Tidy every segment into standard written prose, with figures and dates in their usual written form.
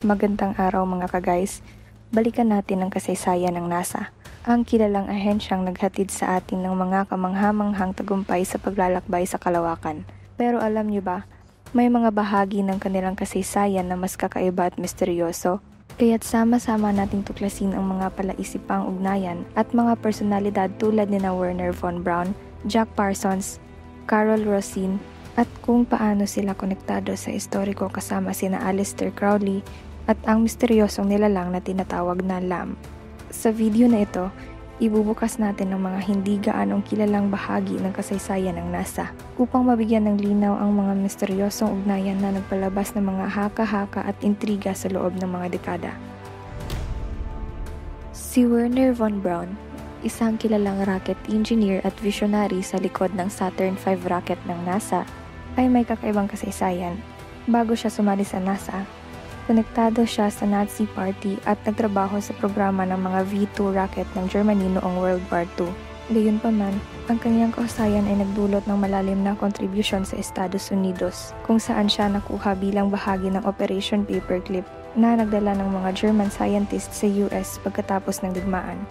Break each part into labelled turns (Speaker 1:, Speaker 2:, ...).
Speaker 1: Magandang araw mga ka-guys. Balikan natin ang kasaysayan ng NASA, ang kilalang ahensyang naghatid sa atin ng mga kamangha-manghang tagumpay sa paglalakbay sa kalawakan. Pero alam niyo ba, may mga bahagi ng kanilang kasaysayan na mas kakaiba at misteryoso. Kaya't sama-sama nating tuklasin ang mga palaisipang ugnayan at mga personalidad tulad ni Wernher von Braun, Jack Parsons, Carol Rosin, at kung paano sila konektado sa istoriko kasama sina Aleister Crowley at ang misteryosong nilalang na tinatawag na LAM. Sa video na ito, ibubukas natin ang mga hindi gaanong kilalang bahagi ng kasaysayan ng NASA upang mabigyan ng linaw ang mga misteryosong ugnayan na nagpalabas ng mga haka-haka at intriga sa loob ng mga dekada. Si Wernher von Braun, isang kilalang rocket engineer at visionary sa likod ng Saturn V rocket ng NASA, ay may kakaibang kasaysayan. Bago siya sumali sa NASA, konektado siya sa Nazi Party at nagtrabaho sa programa ng mga V2 rocket ng Germany noong World War II. Gayunpaman, ang kanyang kahusayan ay nagdulot ng malalim na kontribusyon sa Estados Unidos, kung saan siya nakuha bilang bahagi ng Operation Paperclip na nagdala ng mga German scientists sa US pagkatapos ng digmaan.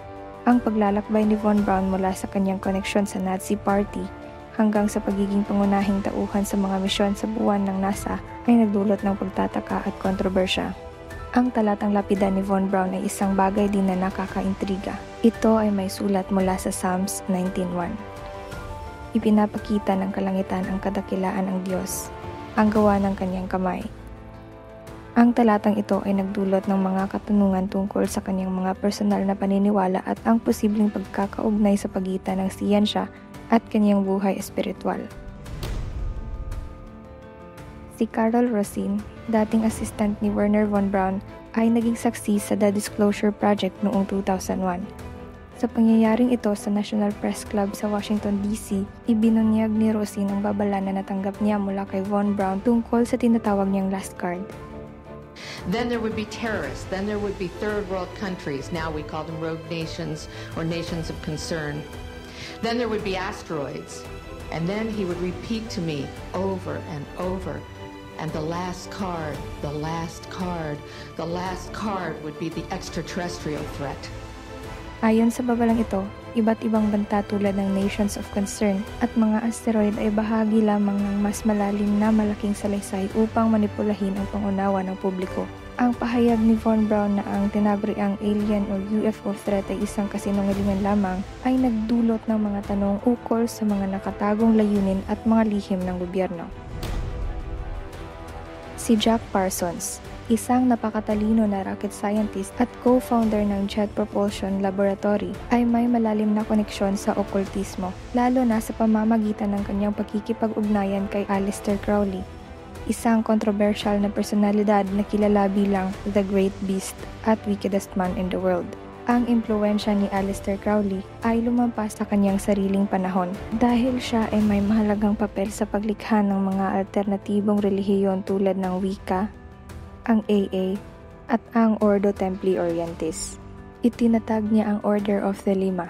Speaker 1: Ang paglalakbay ni von Braun mula sa kanyang koneksyon sa Nazi Party hanggang sa pagiging pangunahing tauhan sa mga misyon sa buwan ng NASA ay nagdulot ng pagtataka at kontrobersya. Ang talatang lapida ni von Braun ay isang bagay din na nakakaintriga. Ito ay may sulat mula sa Psalms 19:1. Ipinapakita ng kalangitan ang kadakilaan ng Diyos, ang gawa ng kanyang kamay. Ang talatang ito ay nagdulot ng mga katanungan tungkol sa kanyang mga personal na paniniwala at ang posibleng pagkakaugnay sa pagitan ng siyensya at kanyang buhay espiritual. Si Carol Rosin, dating assistant ni Wernher von Braun, ay naging saksi sa The Disclosure Project noong 2001. Sa pangyayaring ito sa National Press Club sa Washington, D.C., ibinunyag ni Rosin ang babala na natanggap niya mula kay von Braun tungkol sa tinatawag niyang last card.
Speaker 2: Then there would be terrorists, then there would be third world countries, now we call them rogue nations or nations of concern. Then there would be asteroids, and then he would repeat to me over and over, and the last card, the last card, the last card would be the extraterrestrial threat.
Speaker 1: Ayon sa babalang ito, iba't ibang banta tulad ng nations of concern at mga asteroid ay bahagi lamang ng mas malalim na malaking salaysay upang manipulahin ang pangunawa ng publiko. Ang pahayag ni von Braun na ang tinaguriang alien o UFO threat ay isang kasinungalingan lamang ay nagdulot ng mga tanong ukol sa mga nakatagong layunin at mga lihim ng gobyerno. Si Jack Parsons, isang napakatalino na rocket scientist at co-founder ng Jet Propulsion Laboratory, ay may malalim na koneksyon sa okultismo, lalo na sa pamamagitan ng kanyang pakikipag-ugnayan kay Aleister Crowley, isang kontrobersyal na personalidad na kilala bilang The Great Beast at Wickedest Man in the World. Ang impluwensya ni Aleister Crowley ay lumampas sa kanyang sariling panahon dahil siya ay may mahalagang papel sa paglikha ng mga alternatibong relihiyon tulad ng Wicca, ang AA, at ang Ordo Templi Orientis. Itinatag niya ang Order of the Lima,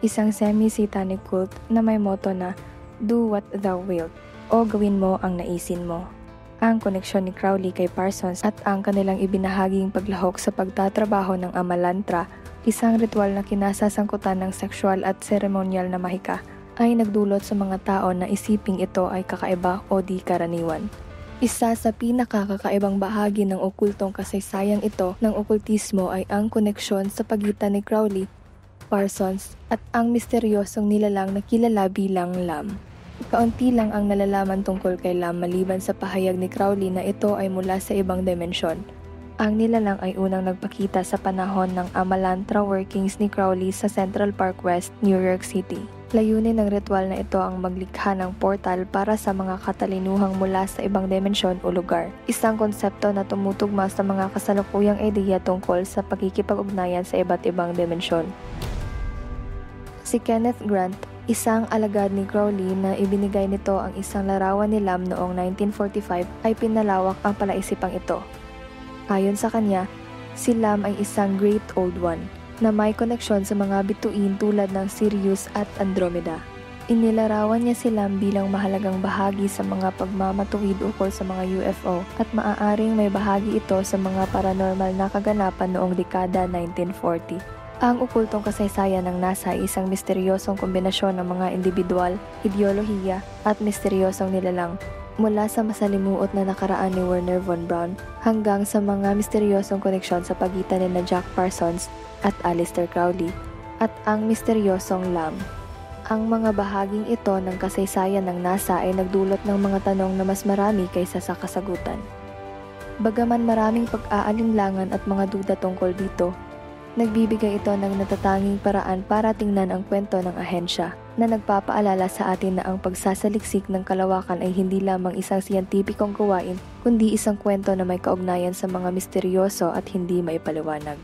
Speaker 1: isang semi-satanic cult na may motto na "Do what thou wilt" o gawin mo ang naisin mo. Ang koneksyon ni Crowley kay Parsons at ang kanilang ibinahaging paglahok sa pagtatrabaho ng Amalantra, isang ritual na kinasasangkutan ng sexual at seremonyal na mahika, ay nagdulot sa mga tao na isiping ito ay kakaiba o di karaniwan. Isa sa pinakakakaibang bahagi ng okultong kasaysayang ito ng okultismo ay ang koneksyon sa pagitan ni Crowley, Parsons at ang misteryosong nilalang na kilala bilang LAM. Kaunti lang ang nalalaman tungkol kay LAM maliban sa pahayag ni Crowley na ito ay mula sa ibang dimensyon. Ang nilalang ay unang nagpakita sa panahon ng Amalantra workings ni Crowley sa Central Park West, New York City. Layunin ng ritual na ito ang maglikha ng portal para sa mga katalinuhang mula sa ibang dimensyon o lugar. Isang konsepto na tumutugma sa mga kasalukuyang ideya tungkol sa pakikipag-ugnayan sa iba't ibang dimensyon. Si Kenneth Grant, isang alagad ni Crowley na ibinigay nito ang isang larawan ni LAM noong 1945, ay pinalawak ang palaisipang ito. Ayon sa kanya, si LAM ay isang Great Old One na may koneksyon sa mga bituin tulad ng Sirius at Andromeda. Inilarawan niya sila bilang mahalagang bahagi sa mga pagmamatuwid ukol sa mga UFO at maaaring may bahagi ito sa mga paranormal na kaganapan noong dekada 1940. Ang okultong kasaysayan ng NASA ay isang misteryosong kombinasyon ng mga individual, ideolohiya at misteryosong nilalang mula sa masalimuot na nakaraan ni Wernher von Braun hanggang sa mga misteryosong koneksyon sa pagitan ni Jack Parsons at Aleister Crowley at ang misteryosong LAM. Ang mga bahaging ito ng kasaysayan ng NASA ay nagdulot ng mga tanong na mas marami kaysa sa kasagutan. Bagaman maraming pag-aalinlangan at mga duda tungkol dito, nagbibigay ito ng natatanging paraan para tingnan ang kwento ng ahensya na nagpapaalala sa atin na ang pagsasaliksik ng kalawakan ay hindi lamang isang siyentipikong gawain kundi isang kwento na may kaugnayan sa mga misteryoso at hindi maipaliwanag.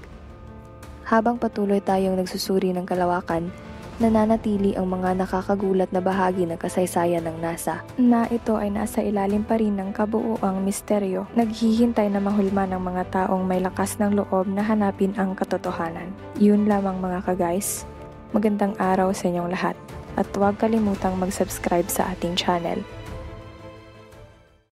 Speaker 1: Habang patuloy tayong nagsusuri ng kalawakan, nananatili ang mga nakakagulat na bahagi ng kasaysayan ng NASA na ito ay nasa ilalim pa rin ng kabuuang misteryo, naghihintay na mahulma ng mga taong may lakas ng loob na hanapin ang katotohanan. Yun lamang mga ka-guys, magandang araw sa inyong lahat at huwag kalimutang mag-subscribe sa ating channel